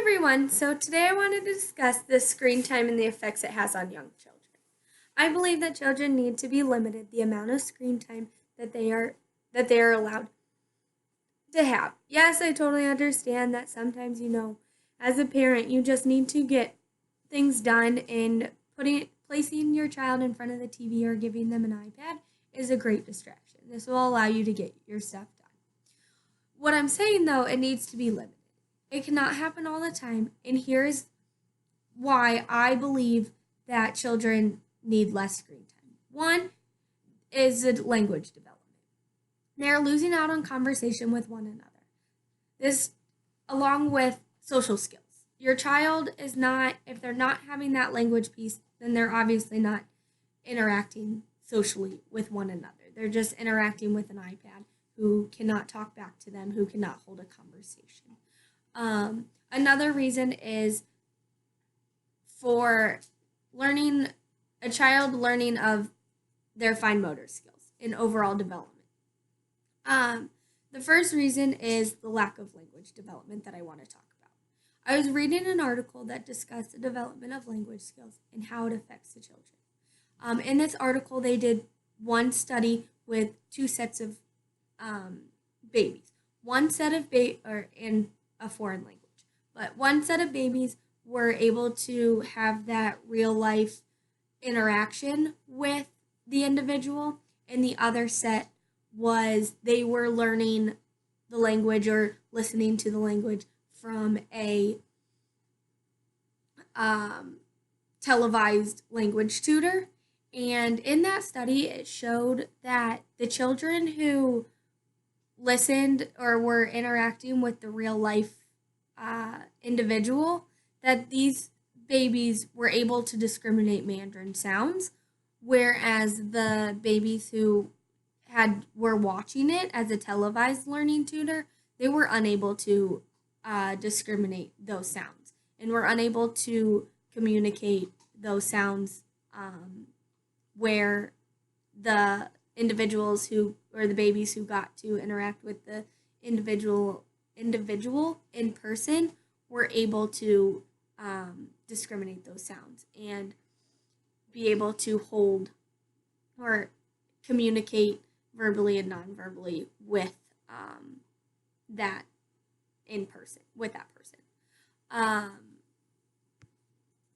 everyone, so today I wanted to discuss the screen time and the effects it has on young children. I believe that children need to be limited the amount of screen time that they are allowed to have. Yes, I totally understand that sometimes as a parent you just need to get things done and placing your child in front of the TV or giving them an iPad is a great distraction. This will allow you to get your stuff done. What I'm saying though, it needs to be limited. It cannot happen all the time, and here's why I believe that children need less screen time. One is the language development. They're losing out on conversation with one another. This, along with social skills. Your child is not, if they're not having that language piece, then they're obviously not interacting socially with one another. They're just interacting with an iPad who cannot talk back to them, who cannot hold a conversation. Another reason is for learning, a child learning of their fine motor skills and overall development. The first reason is the lack of language development that I want to talk about. I was reading an article that discussed the development of language skills and how it affects the children. In this article, they did one study with two sets of babies. One set of in a foreign language, but one set of babies were able to have that real life interaction with the individual, and the other set was they were learning the language or listening to the language from a televised language tutor. And in that study, it showed that the children who listened or were interacting with the real life individual, that these babies were able to discriminate Mandarin sounds, whereas the babies who were watching it as a televised learning tutor, they were unable to discriminate those sounds and were unable to communicate those sounds where the individuals who or the babies who got to interact with the individual in person were able to discriminate those sounds and be able to hold or communicate verbally and non-verbally with that in person with that person.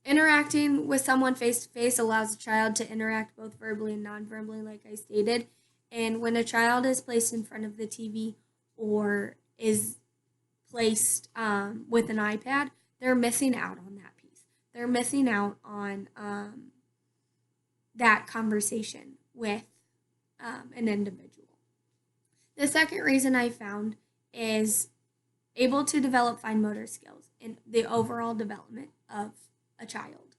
Interacting with someone face to face allows a child to interact both verbally and non-verbally, like I stated. And when a child is placed in front of the TV or is placed with an iPad, they're missing out on that piece. They're missing out on that conversation with an individual. The second reason I found is able to develop fine motor skills and the overall development of a child.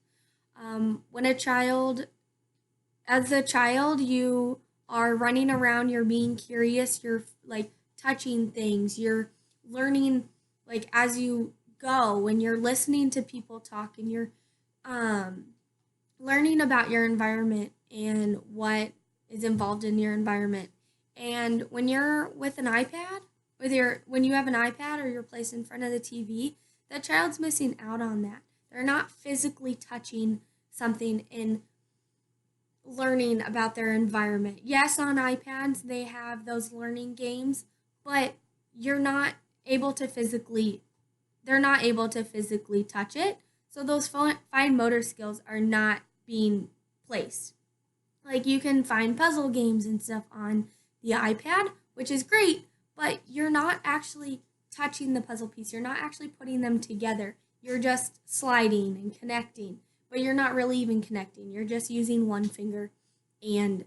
As a child, you are running around, you're being curious, you're like touching things, you're learning like as you go, when you're listening to people talk and you're learning about your environment and what is involved in your environment. And when you're with an iPad, when you have an iPad or you're placed in front of the TV, that child's missing out on that. They're not physically touching something and learning about their environment. Yes, on iPads they have those learning games, but they're not able to physically touch it. So those fine motor skills are not being placed. Like you can find puzzle games and stuff on the iPad, which is great, but you're not actually touching the puzzle piece. You're not actually putting them together. You're just sliding and connecting, but you're not really even connecting. You're just using one finger. And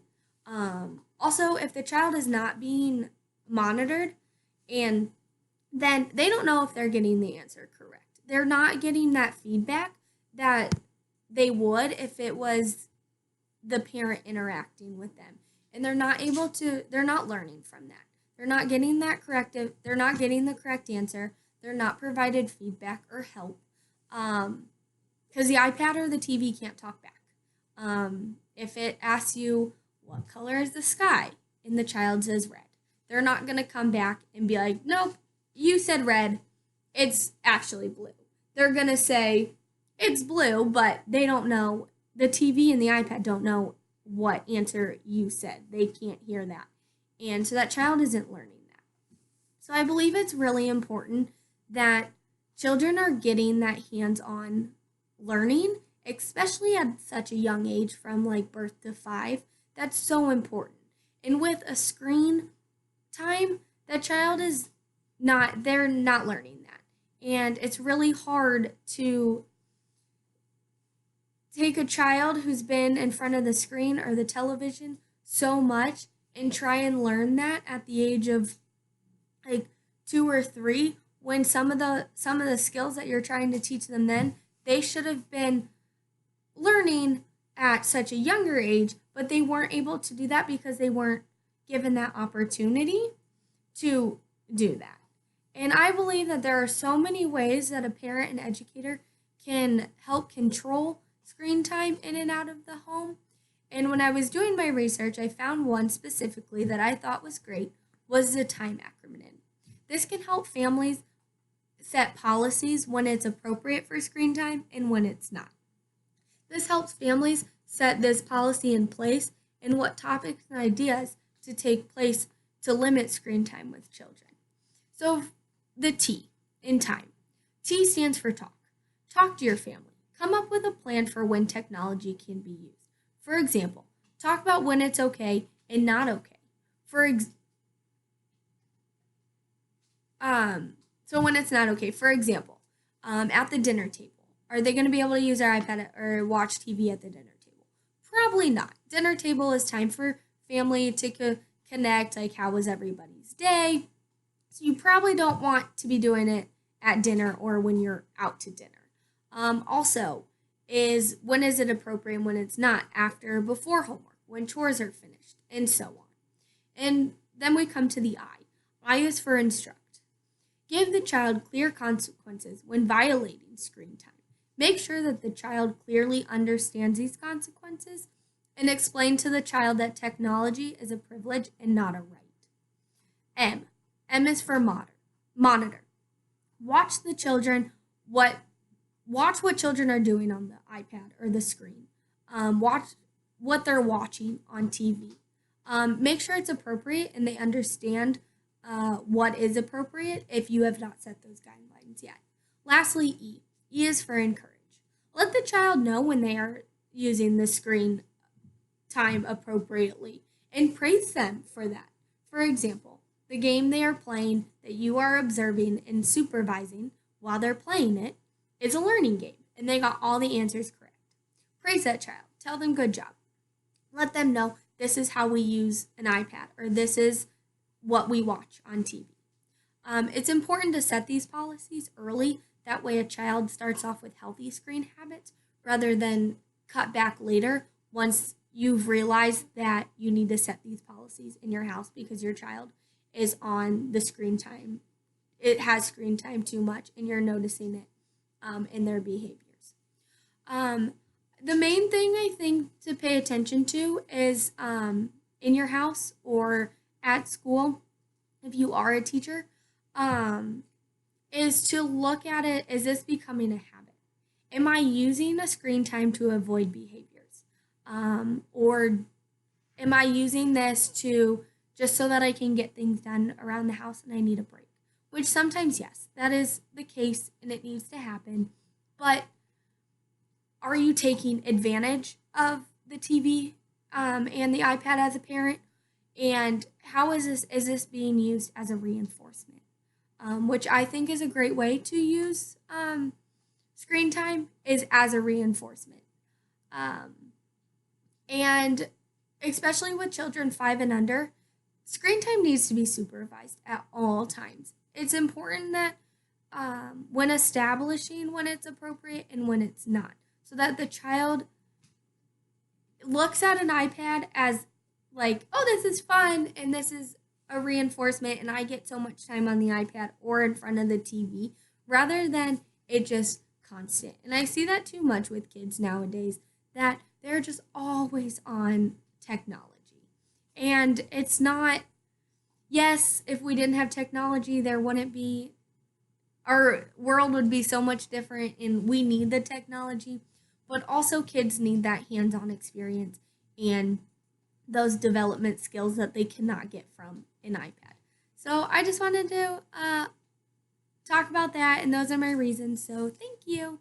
also, if the child is not being monitored, and then they don't know if they're getting the answer correct. They're not getting that feedback that they would if it was the parent interacting with them. And they're not learning from that. They're not getting they're not getting the correct answer. They're not provided feedback or help because the iPad or the TV can't talk back. If it asks you, what color is the sky? And the child says red, they're not going to come back and be like, nope, you said red. It's actually blue. they're going to say it's blue, but they don't know. The TV and the iPad don't know what answer you said. They can't hear that. And so that child isn't learning that. So I believe it's really important that children are getting that hands-on learning, especially at such a young age from like birth to 5. That's so important. And with a screen time, that child is not, they're not learning that. And it's really hard to take a child who's been in front of the screen or the television so much and try and learn that at the age of like 2 or 3, when some of the skills that you're trying to teach them then, they should have been learning at such a younger age, but they weren't able to do that because they weren't given that opportunity to do that. And I believe that there are so many ways that a parent and educator can help control screen time in and out of the home. And when I was doing my research, I found one specifically that I thought was great was the time acronym. This can help families set policies when it's appropriate for screen time and when it's not. This helps families set this policy in place and what topics and ideas to take place to limit screen time with children. So the T in time. T stands for talk. Talk to your family. Come up with a plan for when technology can be used. For example, talk about when it's okay and not okay. So when it's not okay, for example, at the dinner table, are they going to be able to use their iPad or watch TV at the dinner table? Probably not. Dinner table is time for family to connect, like how was everybody's day. So you probably don't want to be doing it at dinner or when you're out to dinner. Also, is when is it appropriate and when it's not, after, before homework, when chores are finished, and so on. And then we come to the I. I is for instruct. Give the child clear consequences when violating screen time. Make sure that the child clearly understands these consequences and explain to the child that technology is a privilege and not a right. M. M is for monitor. Watch the children watch what children are doing on the iPad or the screen. Watch what they're watching on TV. Make sure it's appropriate and they understand what is appropriate if you have not set those guidelines yet. Lastly, E. E is for encourage. Let the child know when they are using the screen time appropriately and praise them for that. For example, the game they are playing that you are observing and supervising while they're playing it is a learning game and they got all the answers correct. Praise that child. Tell them good job. Let them know this is how we use an iPad or this is what we watch on TV. It's important to set these policies early. That way a child starts off with healthy screen habits rather than cut back later once you've realized that you need to set these policies in your house because your child is on the screen time. It has screen time too much and you're noticing it in their behaviors. The main thing I think to pay attention to is in your house or at school, if you are a teacher, is to look at it, is this becoming a habit? Am I using a screen time to avoid behaviors? Or am I using this to just so that I can get things done around the house and I need a break? Which sometimes, yes, that is the case and it needs to happen. But are you taking advantage of the TV and the iPad as a parent? And how is this being used as a reinforcement? Which I think is a great way to use screen time is as a reinforcement. And especially with children 5 and under, screen time needs to be supervised at all times. It's important that when establishing when it's appropriate and when it's not, so that the child looks at an iPad as like, oh, this is fun and this is a reinforcement and I get so much time on the iPad or in front of the TV rather than it just constant. And I see that too much with kids nowadays that they're just always on technology. And it's not, yes, if we didn't have technology, there wouldn't be our world would be so much different, and we need the technology, but also kids need that hands-on experience and those development skills that they cannot get from an iPad. So I just wanted to talk about that, and those are my reasons. So thank you.